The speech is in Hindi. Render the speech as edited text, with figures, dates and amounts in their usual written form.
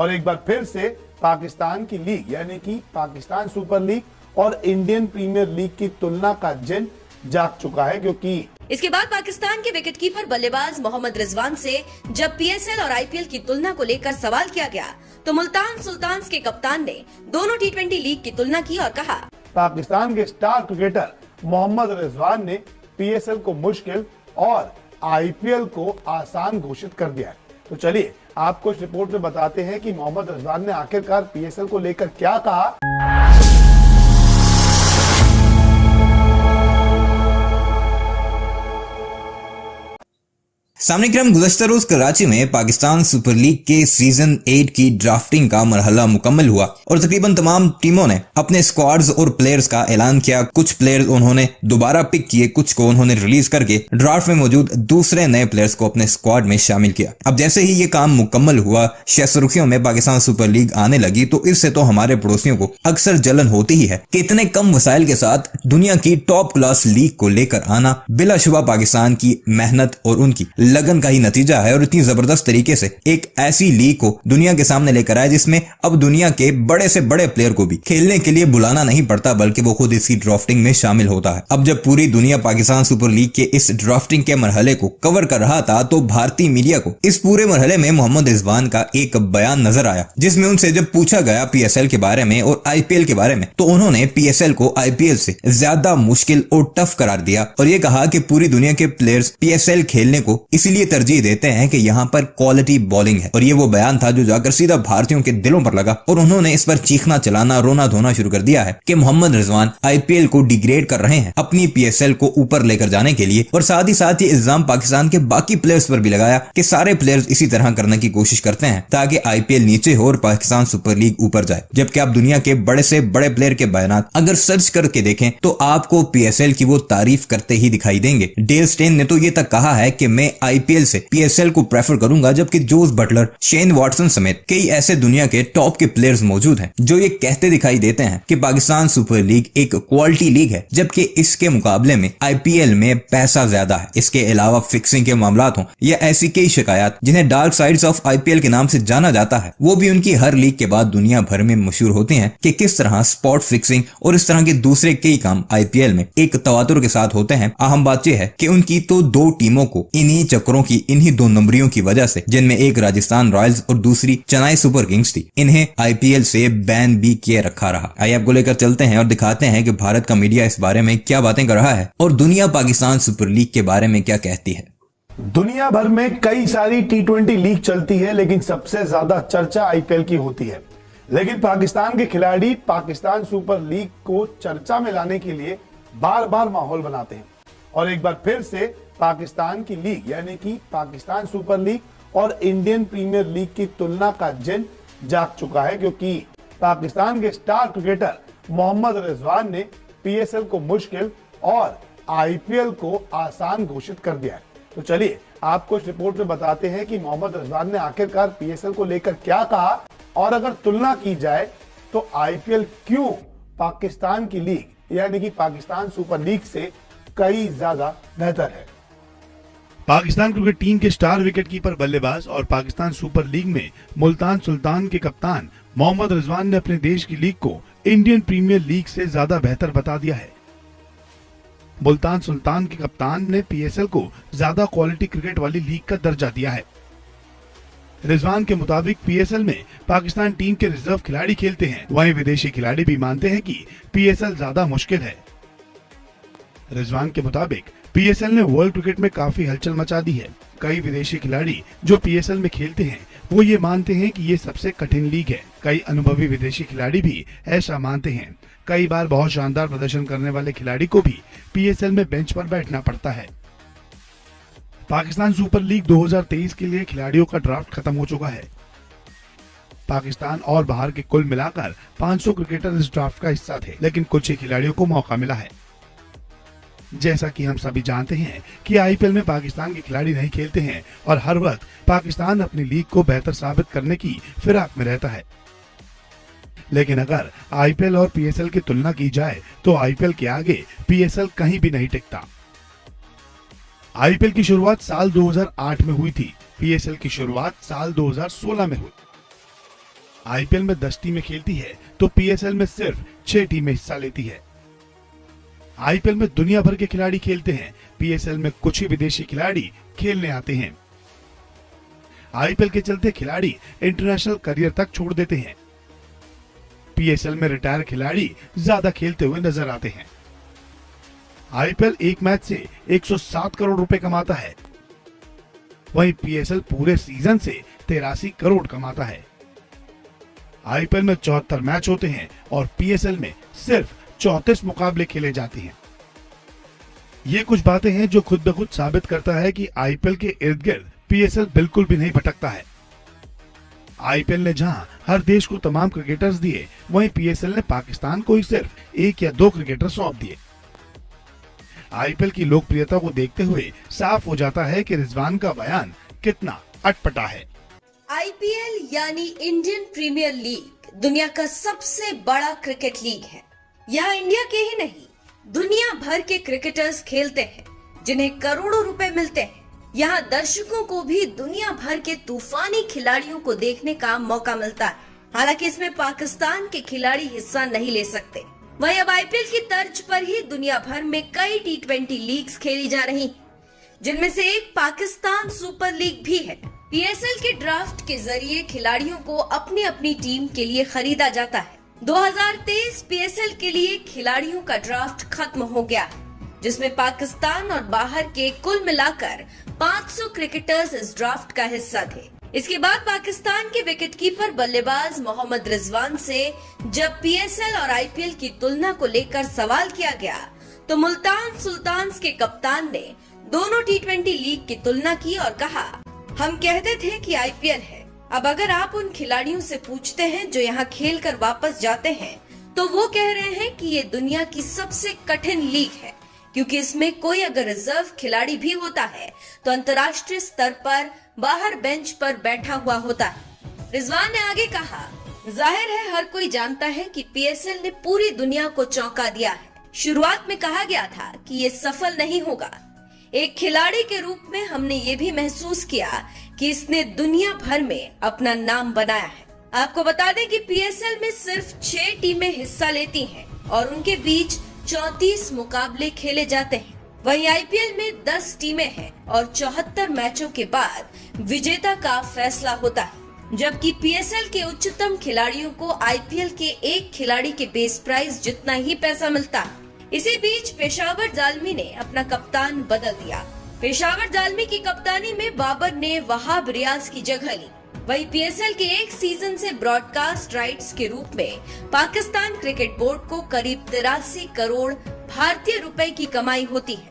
और एक बार फिर से पाकिस्तान की लीग यानी कि पाकिस्तान सुपर लीग और इंडियन प्रीमियर लीग की तुलना का जिन जाग चुका है, क्योंकि इसके बाद पाकिस्तान के विकेटकीपर बल्लेबाज मोहम्मद रिजवान से जब पीएसएल और आईपीएल की तुलना को लेकर सवाल किया गया तो मुल्तान सुल्तान्स के कप्तान ने दोनों टी20 लीग की तुलना की और कहा, पाकिस्तान के स्टार क्रिकेटर मोहम्मद रिजवान ने पीएसएल को मुश्किल और आईपीएल को आसान घोषित कर दिया है। तो चलिए आपको इस रिपोर्ट में बताते हैं कि मोहम्मद रिजवान ने आखिरकार पीएसएल को लेकर क्या कहा। सामने क्रम गुज़श्ता रोज कराची में पाकिस्तान सुपर लीग के सीजन 8 की ड्राफ्टिंग का मरहला मुकम्मल हुआ और तकरीबन तमाम टीमों ने अपने स्क्वाड्स और प्लेयर्स का ऐलान किया। कुछ प्लेयर्स उन्होंने दोबारा पिक किए, कुछ को उन्होंने रिलीज करके ड्राफ्ट में मौजूद दूसरे नए प्लेयर्स को अपने स्क्वाड में शामिल किया। अब जैसे ही ये काम मुकम्मल हुआ, सुर्खियों में पाकिस्तान सुपर लीग आने लगी, तो इससे तो हमारे पड़ोसियों को अक्सर जलन होती ही है कि इतने कम वसाइल के साथ दुनिया की टॉप क्लास लीग को लेकर आना बिलाशुबा पाकिस्तान की मेहनत और उनकी लगन का ही नतीजा है। और इतनी जबरदस्त तरीके से एक ऐसी लीग को दुनिया के सामने लेकर आया जिसमें अब दुनिया के बड़े से बड़े प्लेयर को भी खेलने के लिए बुलाना नहीं पड़ता, बल्कि वो खुद इसकी ड्राफ्टिंग में शामिल होता है। अब जब पूरी दुनिया पाकिस्तान सुपर लीग के इस ड्राफ्टिंग के मरहले को कवर कर रहा था, तो भारतीय मीडिया को इस पूरे मरहले में मोहम्मद रिजवान का एक बयान नजर आया, जिसमें उनसे जब पूछा गया पीएसएल के बारे में और आईपीएल के बारे में, तो उन्होंने पीएसएल को आईपीएल से ज्यादा मुश्किल और टफ करार दिया और ये कहा कि पूरी दुनिया के प्लेयर्स पीएसएल खेलने को इसलिए तरजीह देते हैं कि यहाँ पर क्वालिटी बॉलिंग है। और ये वो बयान था जो जाकर सीधा भारतीयों के दिलों पर लगा और उन्होंने इस पर चीखना चलाना रोना धोना शुरू कर दिया है कि मोहम्मद रिजवान आईपीएल को डिग्रेड कर रहे हैं अपनी पीएसएल को ऊपर लेकर जाने के लिए। और साथ ही साथ ये इल्जाम पाकिस्तान के बाकी प्लेयर्स पर भी लगाया कि सारे प्लेयर्स इसी तरह करने की कोशिश करते हैं ताकि आईपीएल नीचे हो और पाकिस्तान सुपर लीग ऊपर जाए। जबकि आप दुनिया के बड़े से बड़े प्लेयर के बयान अगर सर्च करके देखें तो आपको पीएसएल की वो तारीफ करते ही दिखाई देंगे। डेल स्टेन ने तो ये तक कहा है कि मैं आईपीएल से पीएसएल को प्रेफर करूंगा, जबकि जोस बटलर, शेन वॉटसन समेत कई ऐसे दुनिया के टॉप के प्लेयर्स मौजूद हैं जो ये कहते दिखाई देते हैं कि पाकिस्तान सुपर लीग एक क्वालिटी लीग है, जबकि इसके मुकाबले में आईपीएल में पैसा ज्यादा है। इसके अलावा फिक्सिंग के मामलात हों या ऐसी कई शिकायत जिन्हें डार्क साइड्स ऑफ आईपीएल के नाम से जाना जाता है, वो भी उनकी हर लीग के बाद दुनिया भर में मशहूर होते हैं कि किस तरह स्पॉट फिक्सिंग और इस तरह के दूसरे कई काम आईपीएल में एक तवातुर के साथ होते हैं। अहम बात यह है कि उनकी तो दो टीमों को इन्हीं चक्रों की, इन्हीं दो नंबरियों की वजह से, जिनमें एक राजस्थान रॉयल्स और दूसरी चेन्नई सुपर किंग्स थी, इन्हें आईपीएल से बैन भी किए रखा रहा। आइए आपको लेकर चलते हैं और दिखाते हैं कि भारत का मीडिया इस बारे में क्या बातें कर रहा है और दुनिया पाकिस्तान सुपर लीग के बारे में क्या कहती है। दुनिया भर में कई सारी टी20 लीग चलती है, लेकिन सबसे ज्यादा चर्चा आईपीएल की होती है। लेकिन पाकिस्तान के खिलाड़ी पाकिस्तान सुपर लीग को चर्चा में लाने के लिए बार बार माहौल बनाते हैं और एक बार फिर से पाकिस्तान की लीग यानी कि पाकिस्तान सुपर लीग और इंडियन प्रीमियर लीग की तुलना का जिन जाग चुका है, क्योंकि पाकिस्तान के स्टार क्रिकेटर मोहम्मद रिजवान ने पीएसएल को मुश्किल और आईपीएल को आसान घोषित कर दिया है। तो चलिए आपको इस रिपोर्ट में बताते हैं कि मोहम्मद रिजवान ने आखिरकार पीएसएल को लेकर क्या कहा और अगर तुलना की जाए तो आईपीएल क्यों पाकिस्तान की लीग यानी कि पाकिस्तान सुपर लीग से कई ज्यादा बेहतर है। पाकिस्तान क्रिकेट टीम के स्टार विकेटकीपर बल्लेबाज और पाकिस्तान सुपर लीग में मुल्तान सुल्तान के कप्तान मोहम्मद रिजवान ने अपने देश की लीग को इंडियन प्रीमियर लीग से ज्यादा बेहतर बता दिया है। मुल्तान सुल्तान के कप्तान ने पीएसएल को ज्यादा क्वालिटी क्रिकेट वाली लीग का दर्जा दिया है। रिजवान के मुताबिक पीएसएल में पाकिस्तान टीम के रिजर्व खिलाड़ी खेलते हैं, वहीं विदेशी खिलाड़ी भी मानते हैं कि पीएसएल ज्यादा मुश्किल है। रिजवान के मुताबिक पीएसएल ने वर्ल्ड क्रिकेट में काफी हलचल मचा दी है। कई विदेशी खिलाड़ी जो पीएसएल में खेलते हैं वो ये मानते हैं कि ये सबसे कठिन लीग है। कई अनुभवी विदेशी खिलाड़ी भी ऐसा मानते हैं। कई बार बहुत शानदार प्रदर्शन करने वाले खिलाड़ी को भी पीएसएल में बेंच पर बैठना पड़ता है। पाकिस्तान सुपर लीग 2023 के लिए खिलाड़ियों का ड्राफ्ट खत्म हो चुका है। पाकिस्तान और बाहर के कुल मिलाकर 500 क्रिकेटर इस ड्राफ्ट का हिस्सा थे, लेकिन कुछ ही खिलाड़ियों को मौका मिला है। जैसा कि हम सभी जानते हैं कि आईपीएल में पाकिस्तान के खिलाड़ी नहीं खेलते हैं और हर वक्त पाकिस्तान अपनी लीग को बेहतर साबित करने की फिराक में रहता है। लेकिन अगर आईपीएल और पीएसएल की तुलना की जाए तो आईपीएल के आगे पीएसएल कहीं भी नहीं टिकता। आईपीएल की शुरुआत साल 2008 में हुई थी, पीएसएल की शुरुआत साल 2016 में हुई। आईपीएल में 10 टीमें खेलती है तो पीएसएल में सिर्फ 6 टीमें हिस्सा लेती है। आईपीएल में दुनिया भर के खिलाड़ी खेलते हैं, पीएसएल में कुछ ही विदेशी खिलाड़ी खेलने आते हैं। आईपीएल के चलते खिलाड़ी इंटरनेशनल करियर तक छोड़ देते हैं। पीएसएल में रिटायर खिलाड़ी ज्यादा खेलते हुए नजर आते हैं। आईपीएल एक मैच से 107 करोड़ रुपए कमाता है, वहीं पीएसएल पूरे सीजन से 83 करोड़ कमाता है। आईपीएल में 74 मैच होते हैं और पीएसएल में सिर्फ 34 मुकाबले खेले जाते हैं। ये कुछ बातें हैं जो खुद ब खुद साबित करता है कि आईपीएल के इर्द गिर्द पीएसएल बिल्कुल भी नहीं भटकता है। आईपीएल ने जहां हर देश को तमाम क्रिकेटर्स दिए, वहीं पीएसएल ने पाकिस्तान को ही सिर्फ 1 या 2 क्रिकेटर सौंप दिए। आईपीएल की लोकप्रियता को देखते हुए साफ हो जाता है कि रिजवान का बयान कितना अटपटा है। आईपीएल यानी इंडियन प्रीमियर लीग दुनिया का सबसे बड़ा क्रिकेट लीग है। यहाँ इंडिया के ही नहीं, दुनिया भर के क्रिकेटर्स खेलते हैं, जिन्हें करोड़ों रुपए मिलते हैं। यहाँ दर्शकों को भी दुनिया भर के तूफानी खिलाड़ियों को देखने का मौका मिलता है। हालांकि इसमें पाकिस्तान के खिलाड़ी हिस्सा नहीं ले सकते। वहीं अब आईपीएल की तर्ज पर ही दुनिया भर में कई टी20 लीग्स खेली जा रही हैं, जिनमें से एक पाकिस्तान सुपर लीग भी है। पीएसएल के ड्राफ्ट के जरिए खिलाड़ियों को अपनी अपनी टीम के लिए खरीदा जाता है। 2023 पीएसएल के लिए खिलाड़ियों का ड्राफ्ट खत्म हो गया, जिसमें पाकिस्तान और बाहर के कुल मिलाकर 500 क्रिकेटर्स इस ड्राफ्ट का हिस्सा थे। इसके बाद पाकिस्तान के विकेटकीपर बल्लेबाज मोहम्मद रिजवान से जब पीएसएल और आईपीएल की तुलना को लेकर सवाल किया गया, तो मुल्तान सुल्तान्स के कप्तान ने दोनों टी20 लीग की तुलना की और कहा, हम कहते थे कि आईपीएल है। अब अगर आप उन खिलाड़ियों से पूछते हैं जो यहाँ खेल कर वापस जाते हैं, तो वो कह रहे हैं कि ये दुनिया की सबसे कठिन लीग है, क्योंकि इसमें कोई अगर रिजर्व खिलाड़ी भी होता है तो अंतर्राष्ट्रीय स्तर पर बाहर बेंच पर बैठा हुआ होता है। रिजवान ने आगे कहा, जाहिर है हर कोई जानता है कि पीएसएल ने पूरी दुनिया को चौंका दिया है। शुरुआत में कहा गया था कि ये सफल नहीं होगा। एक खिलाड़ी के रूप में हमने ये भी महसूस किया कि इसने दुनिया भर में अपना नाम बनाया है। आपको बता दें कि पीएसएल में सिर्फ 6 टीमें हिस्सा लेती हैं और उनके बीच 34 मुकाबले खेले जाते हैं। वहीं आईपीएल में 10 टीमें हैं और 74 मैचों के बाद विजेता का फैसला होता है, जबकि पीएसएल के उच्चतम खिलाड़ियों को आईपीएल के एक खिलाड़ी के बेस प्राइस जितना ही पैसा मिलता है। इसी बीच पेशावर जालमी ने अपना कप्तान बदल दिया। पेशावर जालमी की कप्तानी में बाबर ने वहाब रियाज की जगह ली। वहीं पीएसएल के एक सीजन से ब्रॉडकास्ट राइट्स के रूप में पाकिस्तान क्रिकेट बोर्ड को करीब 83 करोड़ भारतीय रुपए की कमाई होती है।